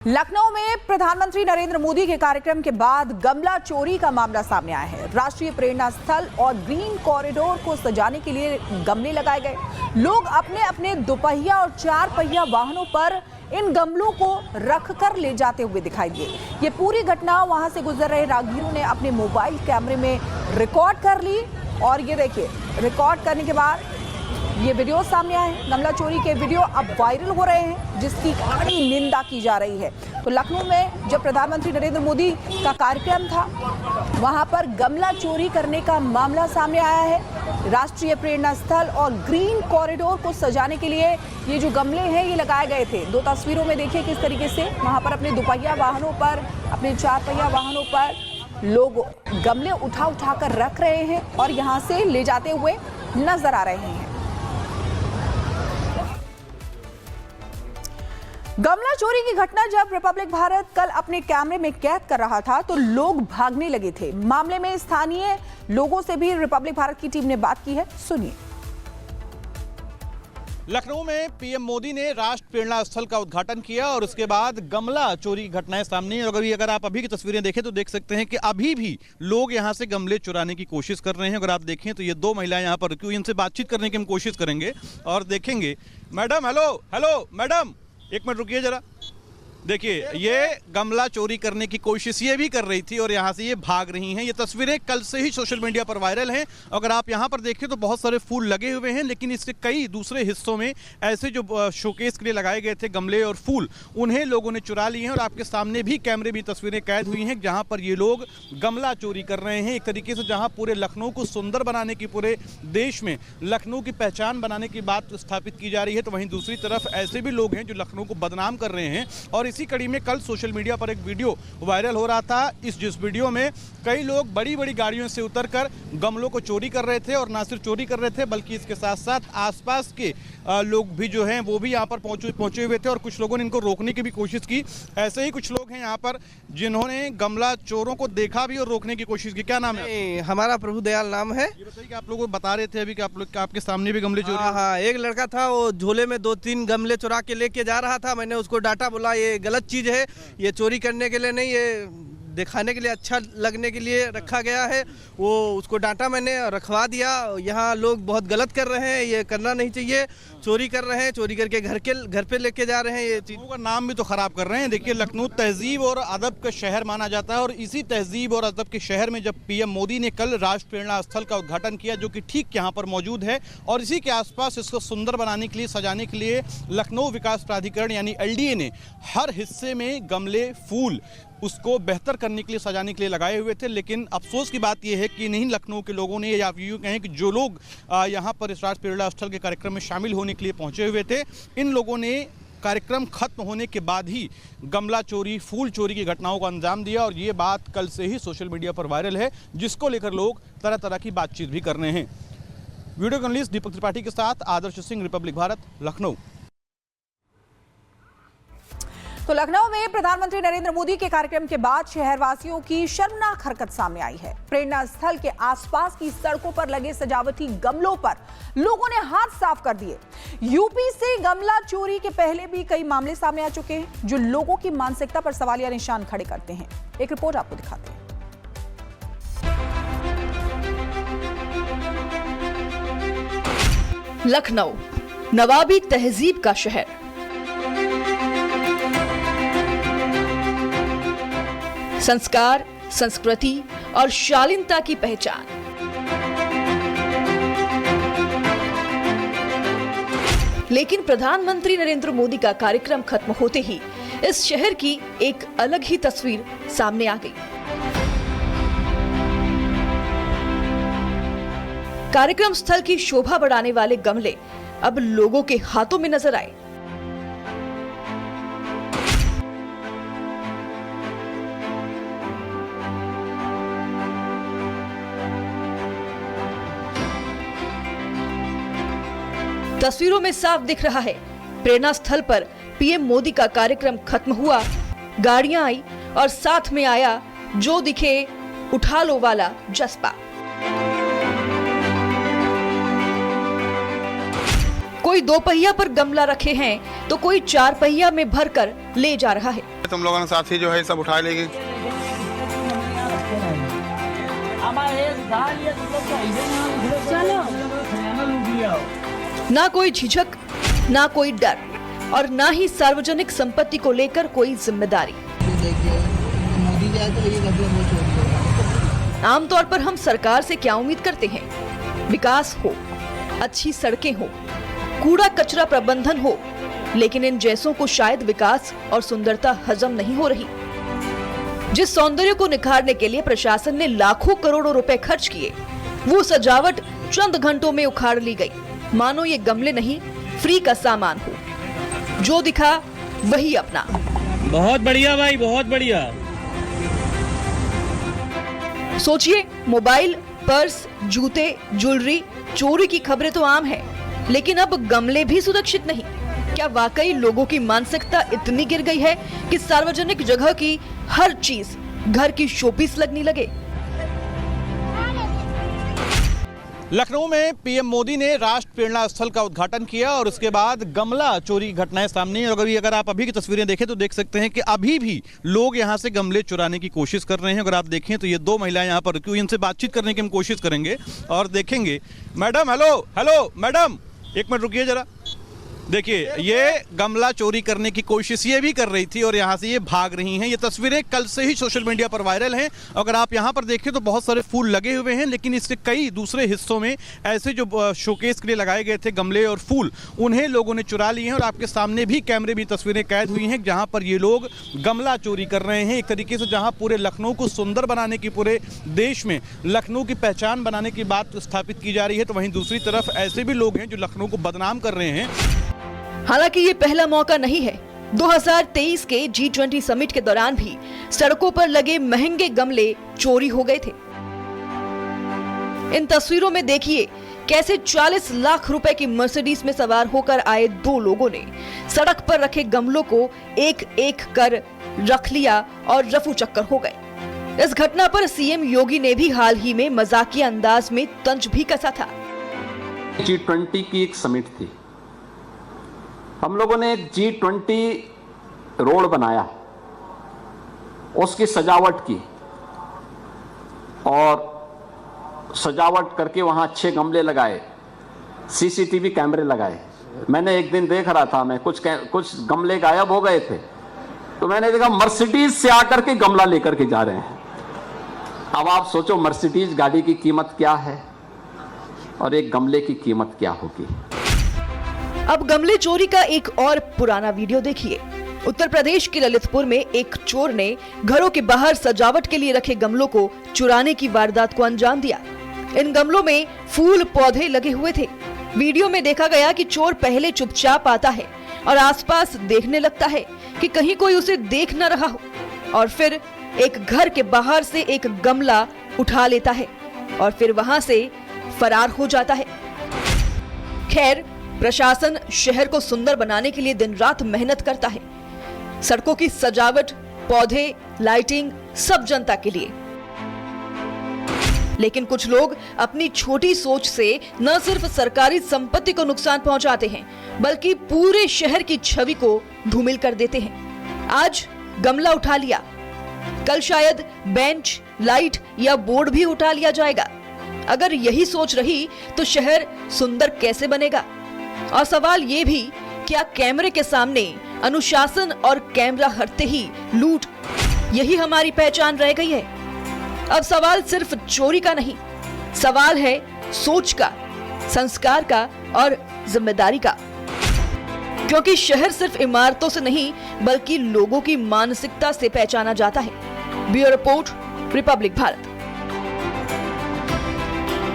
लखनऊ में प्रधानमंत्री नरेंद्र मोदी के कार्यक्रम के बाद गमला चोरी का मामला सामने आया है। राष्ट्रीय प्रेरणा स्थल और ग्रीन कॉरिडोर को सजाने के लिए गमले लगाए गए। लोग अपने अपने दोपहिया और चार पहिया वाहनों पर इन गमलों को रखकर ले जाते हुए दिखाई दिए। ये पूरी घटना वहां से गुजर रहे राहगीरों ने अपने मोबाइल कैमरे में रिकॉर्ड कर ली और ये देखिए, रिकॉर्ड करने के बाद ये वीडियो सामने आए। गमला चोरी के वीडियो अब वायरल हो रहे हैं, जिसकी कड़ी निंदा की जा रही है। तो लखनऊ में जब प्रधानमंत्री नरेंद्र मोदी का कार्यक्रम था, वहां पर गमला चोरी करने का मामला सामने आया है। राष्ट्रीय प्रेरणा स्थल और ग्रीन कॉरिडोर को सजाने के लिए ये जो गमले हैं ये लगाए गए थे। दो तस्वीरों में देखिए किस तरीके से वहां पर अपने दोपहिया वाहनों पर, अपने चार पहिया वाहनों पर लोग गमले उठा कर रख रहे हैं और यहाँ से ले जाते हुए नजर आ रहे हैं। गमला चोरी की घटना जब रिपब्लिक भारत कल अपने कैमरे में कैद कर रहा था तो लोग भागने लगे थे। मामले में स्थानीय लोगों से भी रिपब्लिक भारत की टीम ने बात की है, सुनिए। लखनऊ में पीएम मोदी ने राष्ट्र प्रेरणा स्थल का उद्घाटन किया और उसके बाद गमला चोरी की घटनाएं सामने। अगर आप अभी की तस्वीरें देखें तो देख सकते हैं कि अभी भी लोग यहां से गमले चुराने की कोशिश कर रहे हैं। अगर आप देखें तो ये दो महिलाएं यहां पर रुकी हुई, इनसे बातचीत करने की हम कोशिश करेंगे और देखेंगे। मैडम, हेलो मैडम, एक मिनट रुकिए जरा। देखिए, ये गमला चोरी करने की कोशिश ये भी कर रही थी और यहाँ से ये भाग रही हैं। ये तस्वीरें कल से ही सोशल मीडिया पर वायरल हैं। अगर आप यहाँ पर देखें तो बहुत सारे फूल लगे हुए हैं, लेकिन इसके कई दूसरे हिस्सों में ऐसे जो शोकेस के लिए लगाए गए थे गमले और फूल, उन्हें लोगों ने चुरा लिए हैं। और आपके सामने भी कैमरे में तस्वीरें कैद हुई हैं जहाँ पर ये लोग गमला चोरी कर रहे हैं। एक तरीके से जहाँ पूरे लखनऊ को सुंदर बनाने की, पूरे देश में लखनऊ की पहचान बनाने की बात स्थापित की जा रही है, तो वहीं दूसरी तरफ ऐसे भी लोग हैं जो लखनऊ को बदनाम कर रहे हैं। और इसी कड़ी में कल सोशल मीडिया पर एक वीडियो वायरल हो रहा था। जिस वीडियो में कई लोग बड़ी बड़ी गाड़ियों से उतरकर गमलों को चोरी कर रहे थे और ना सिर्फ चोरी कर रहे थे बल्कि इसके साथ साथ आसपास के लोग भी जो हैं वो भी यहाँ पर पहुंचे हुए थे और कुछ लोगों ने इनको रोकने की भी कोशिश की। ऐसे ही कुछ लोग हैं यहाँ पर जिन्होंने गमला चोरों को देखा भी और रोकने की कोशिश की। क्या नाम है? हमारा प्रभु दयाल नाम है। ये बताइए कि आप लोग बता रहे थे अभी कि आप लोग आपके सामने भी गमले चोरी। हाँ, एक लड़का था, वो झोले में 2-3 गमले चुरा के लेके जा रहा था। मैंने उसको डांटा, बोला ये गलत चीज है, ये चोरी करने के लिए नहीं, ये दिखाने के लिए, अच्छा लगने के लिए रखा गया है। वो उसको डांटा मैंने, रखवा दिया। यहाँ लोग बहुत गलत कर रहे हैं, ये करना नहीं चाहिए। चोरी कर रहे हैं, चोरी करके घर पे लेके जा रहे हैं। ये चीज़ का नाम भी तो खराब कर रहे हैं। देखिए, लखनऊ तहजीब और अदब का शहर माना जाता है और इसी तहजीब और अदब के शहर में जब पीएम मोदी ने कल राष्ट्र प्रेरणा स्थल का उद्घाटन किया, जो कि ठीक यहाँ पर मौजूद है, और इसी के आसपास इसको सुंदर बनाने के लिए, सजाने के लिए लखनऊ विकास प्राधिकरण यानी LDA ने हर हिस्से में गमले, फूल उसको बेहतर करने के लिए, सजाने के लिए लगाए हुए थे। लेकिन अफसोस की बात यह है कि नहीं लखनऊ के लोगों ने, या आप यूँ कहें कि जो लोग यहाँ पर इस राष्ट्र प्रेरणा स्थल के कार्यक्रम में शामिल होने के लिए पहुँचे हुए थे, इन लोगों ने कार्यक्रम खत्म होने के बाद ही गमला चोरी, फूल चोरी की घटनाओं को अंजाम दिया। और ये बात कल से ही सोशल मीडिया पर वायरल है, जिसको लेकर लोग तरह तरह की बातचीत भी कर रहे हैं। वीडियो जर्नलिस्ट दीपक त्रिपाठी के साथ आदर्श सिंह, रिपब्लिक भारत, लखनऊ। तो लखनऊ में प्रधानमंत्री नरेंद्र मोदी के कार्यक्रम के बाद शहरवासियों की शर्मनाक हरकत सामने आई है। प्रेरणा स्थल के आसपास की सड़कों पर लगे सजावटी गमलों पर लोगों ने हाथ साफ कर दिए। यूपी से गमला चोरी के पहले भी कई मामले सामने आ चुके हैं, जो लोगों की मानसिकता पर सवालिया निशान खड़े करते हैं। एक रिपोर्ट आपको दिखाते हैं। लखनऊ, नवाबी तहजीब का शहर। संस्कार, संस्कृति और शालीनता की पहचान। लेकिन प्रधानमंत्री नरेंद्र मोदी का कार्यक्रम खत्म होते ही इस शहर की एक अलग ही तस्वीर सामने आ गई। कार्यक्रम स्थल की शोभा बढ़ाने वाले गमले अब लोगों के हाथों में नजर आए। तस्वीरों में साफ दिख रहा है, प्रेरणा स्थल पर पीएम मोदी का कार्यक्रम खत्म हुआ, गाड़ियां आई और साथ में आया जो दिखे उठा लो वाला जज्बा। कोई 2 पहिया पर गमला रखे हैं तो कोई 4 पहिया में भरकर ले जा रहा है। तुम लोगों ने साथी जो है सब उठा लेगी। ना कोई झिझक, ना कोई डर और ना ही सार्वजनिक संपत्ति को लेकर कोई जिम्मेदारी। आमतौर पर हम सरकार से क्या उम्मीद करते हैं? विकास हो, अच्छी सड़कें हो, कूड़ा कचरा प्रबंधन हो, लेकिन इन जैसों को शायद विकास और सुंदरता हजम नहीं हो रही। जिस सौंदर्य को निखारने के लिए प्रशासन ने लाखों करोड़ों रुपए खर्च किए, वो सजावट चंद घंटों में उखाड़ ली गई, मानो ये गमले नहीं फ्री का सामान हो। जो दिखा वही अपना। बहुत बढ़िया भाई, बहुत बढ़िया। सोचिए, मोबाइल, पर्स, जूते, ज्वेलरी चोरी की खबरें तो आम है, लेकिन अब गमले भी सुरक्षित नहीं। क्या वाकई लोगों की मानसिकता इतनी गिर गई है कि सार्वजनिक जगह की हर चीज घर की शोपीस लगने लगे? लखनऊ में पीएम मोदी ने राष्ट्र प्रेरणा स्थल का उद्घाटन किया और उसके बाद गमला चोरी की घटनाएं सामने आई। और अगर आप अभी की तस्वीरें देखें तो देख सकते हैं कि अभी भी लोग यहां से गमले चुराने की कोशिश कर रहे हैं। अगर आप देखें तो ये 2 महिलाएं यहां पर रुकी हुई, इनसे बातचीत करने की हम कोशिश करेंगे और देखेंगे। मैडम, हेलो मैडम, 1 मिनट रुकिए जरा। देखिए, ये गमला चोरी करने की कोशिश ये भी कर रही थी और यहाँ से ये भाग रही हैं। ये तस्वीरें कल से ही सोशल मीडिया पर वायरल हैं। अगर आप यहाँ पर देखें तो बहुत सारे फूल लगे हुए हैं, लेकिन इसके कई दूसरे हिस्सों में ऐसे जो शोकेस के लिए लगाए गए थे गमले और फूल, उन्हें लोगों ने चुरा लिए हैं। और आपके सामने भी कैमरे में तस्वीरें कैद हुई हैं जहाँ पर ये लोग गमला चोरी कर रहे हैं। एक तरीके से जहाँ पूरे लखनऊ को सुंदर बनाने की, पूरे देश में लखनऊ की पहचान बनाने की बात स्थापित की जा रही है, तो वहीं दूसरी तरफ ऐसे भी लोग हैं जो लखनऊ को बदनाम कर रहे हैं। हालांकि ये पहला मौका नहीं है। 2023 के G20 समिट के दौरान भी सड़कों पर लगे महंगे गमले चोरी हो गए थे। इन तस्वीरों में देखिए कैसे 40 लाख रुपए की मर्सिडीज में सवार होकर आए 2 लोगों ने सड़क पर रखे गमलों को एक एक कर रख लिया और रफू चक्कर हो गए। इस घटना पर सीएम योगी ने भी हाल ही में मजाकिया अंदाज में तंज भी कसा था। G20 की एक समिट थी, हम लोगों ने एक G20 रोड बनाया, उसकी सजावट की और सजावट करके वहां अच्छे गमले लगाए, सीसीटीवी कैमरे लगाए। मैंने एक दिन देख रहा था, मैं कुछ गमले गायब हो गए थे, तो मैंने देखा मर्सिडीज से आकर के गमला लेकर के जा रहे हैं। अब आप सोचो मर्सिडीज गाड़ी की कीमत क्या है और एक गमले की कीमत क्या होगी। अब गमले चोरी का एक और पुराना वीडियो देखिए। उत्तर प्रदेश के ललितपुर में एक चोर ने घरों के बाहर सजावट के लिए रखे गमलों को चुराने की वारदात को अंजाम दिया। इन गमलों में फूल पौधे लगे हुए थे। वीडियो में देखा गया कि चोर पहले चुपचाप आता है और आसपास देखने लगता है कि कहीं कोई उसे देख न रहा हो, और फिर एक घर के बाहर से एक गमला उठा लेता है और फिर वहां से फरार हो जाता है। खैर, प्रशासन शहर को सुंदर बनाने के लिए दिन रात मेहनत करता है। सड़कों की सजावट, पौधे, लाइटिंग सब जनता के लिए। लेकिन कुछ लोग अपनी छोटी सोच से न सिर्फ सरकारी संपत्ति को नुकसान पहुंचाते हैं, बल्कि पूरे शहर की छवि को धूमिल कर देते हैं। आज गमला उठा लिया, कल शायद बेंच, लाइट या बोर्ड भी उठा लिया जाएगा। अगर यही सोच रही तो शहर सुंदर कैसे बनेगा? और सवाल ये भी, क्या कैमरे के सामने अनुशासन और कैमरा हटते ही लूट, यही हमारी पहचान रह गई है? अब सवाल सिर्फ चोरी का नहीं, सवाल है सोच का, संस्कार का और जिम्मेदारी का। क्योंकि शहर सिर्फ इमारतों से नहीं बल्कि लोगों की मानसिकता से पहचाना जाता है। Bureau report, Republic Bharat.